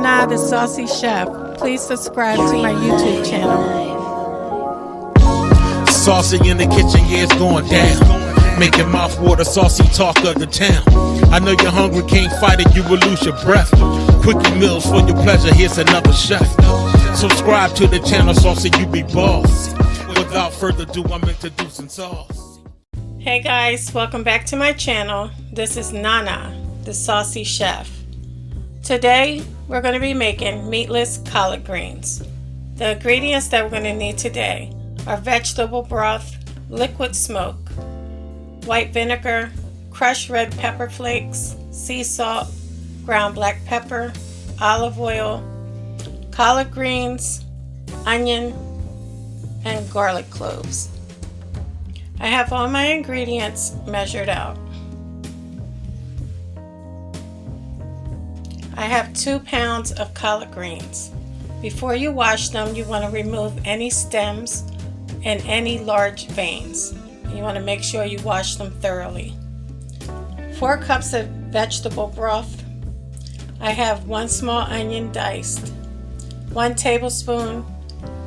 Nana the Saucy Chef. Please subscribe to my YouTube channel. Saucy in the kitchen, yeah, it's going down. Making mouth water, saucy talk of the town. I know you're hungry, can't fight it, you will lose your breath. Quickie meals for your pleasure, here's another chef. Subscribe to the channel, Saucy, you be boss. Without further ado, I'm introducing sauce. Hey guys, welcome back to my channel. This is Nana the Saucy Chef. Today, we're going to be making meatless collard greens. The ingredients that we're going to need today are vegetable broth, liquid smoke, white vinegar, crushed red pepper flakes, sea salt, ground black pepper, olive oil, collard greens, onion, and garlic cloves. I have all my ingredients measured out. I have 2 pounds of collard greens. Before you wash them, you want to remove any stems and any large veins. You want to make sure you wash them thoroughly. 4 cups of vegetable broth. I have 1 small onion diced, 1 tablespoon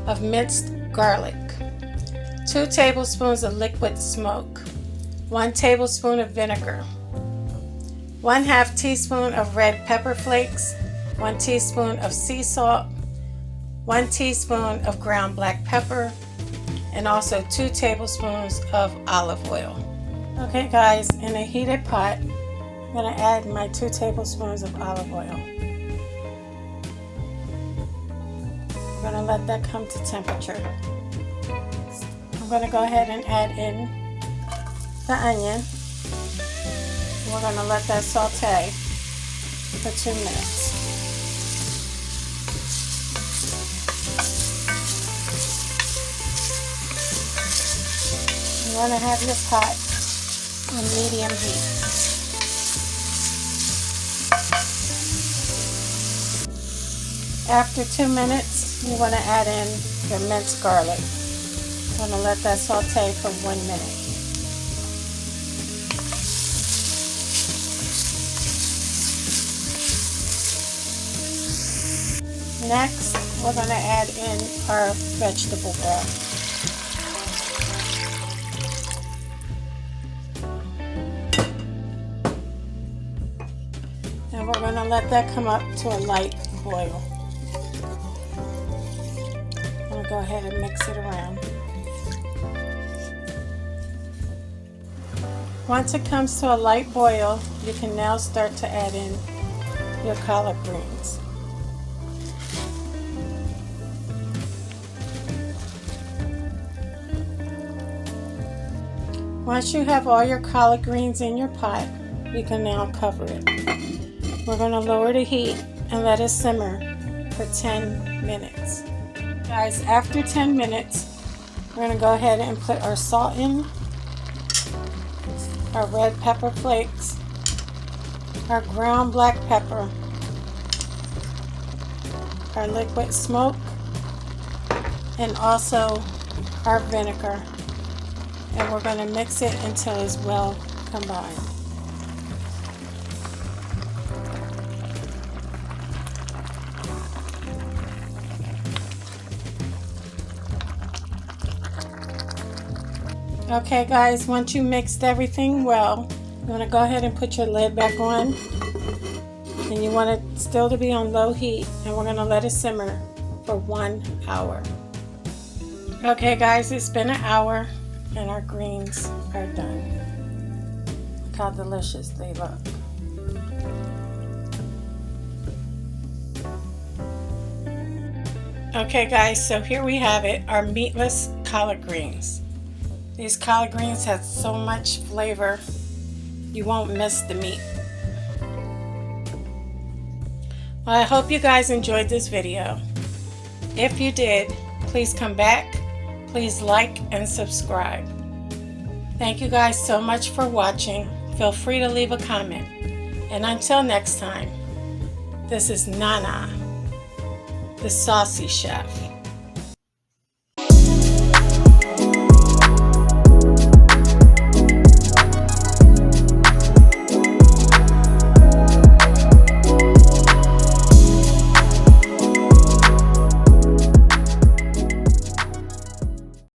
of minced garlic, 2 tablespoons of liquid smoke, 1 tablespoon of vinegar, 1/2 teaspoon of red pepper flakes, 1 teaspoon of sea salt, 1 teaspoon of ground black pepper, and also 2 tablespoons of olive oil. Okay guys, in a heated pot, I'm going to add my 2 tablespoons of olive oil. I'm going to let that come to temperature. I'm going to go ahead and add in the onion. We're going to let that saute for 2 minutes. You want to have your pot on medium heat. After 2 minutes, you want to add in your minced garlic. I'm going to let that saute for 1 minute. Next, we're going to add in our vegetable broth. And we're going to let that come up to a light boil. I'm going to go ahead and mix it around. Once it comes to a light boil, you can now start to add in your collard greens. Once you have all your collard greens in your pot, you can now cover it. We're going to lower the heat and let it simmer for 10 minutes. Guys, after 10 minutes, we're going to go ahead and put our salt in, our red pepper flakes, our ground black pepper, our liquid smoke, and also our vinegar. And we're going to mix it until it's well combined. Okay guys, once you mixed everything well, you want to go ahead and put your lid back on. And you want it still to be on low heat, and we're going to let it simmer for 1 hour. Okay guys, it's been an hour. And our greens are done. Look how delicious they look. Okay guys, so here we have it, our meatless collard greens. These collard greens have so much flavor, you won't miss the meat. Well, I hope you guys enjoyed this video. If you did, please come back. Please like and subscribe. Thank you guys so much for watching. Feel free to leave a comment. And until next time, this is Nana the Saucy Chef.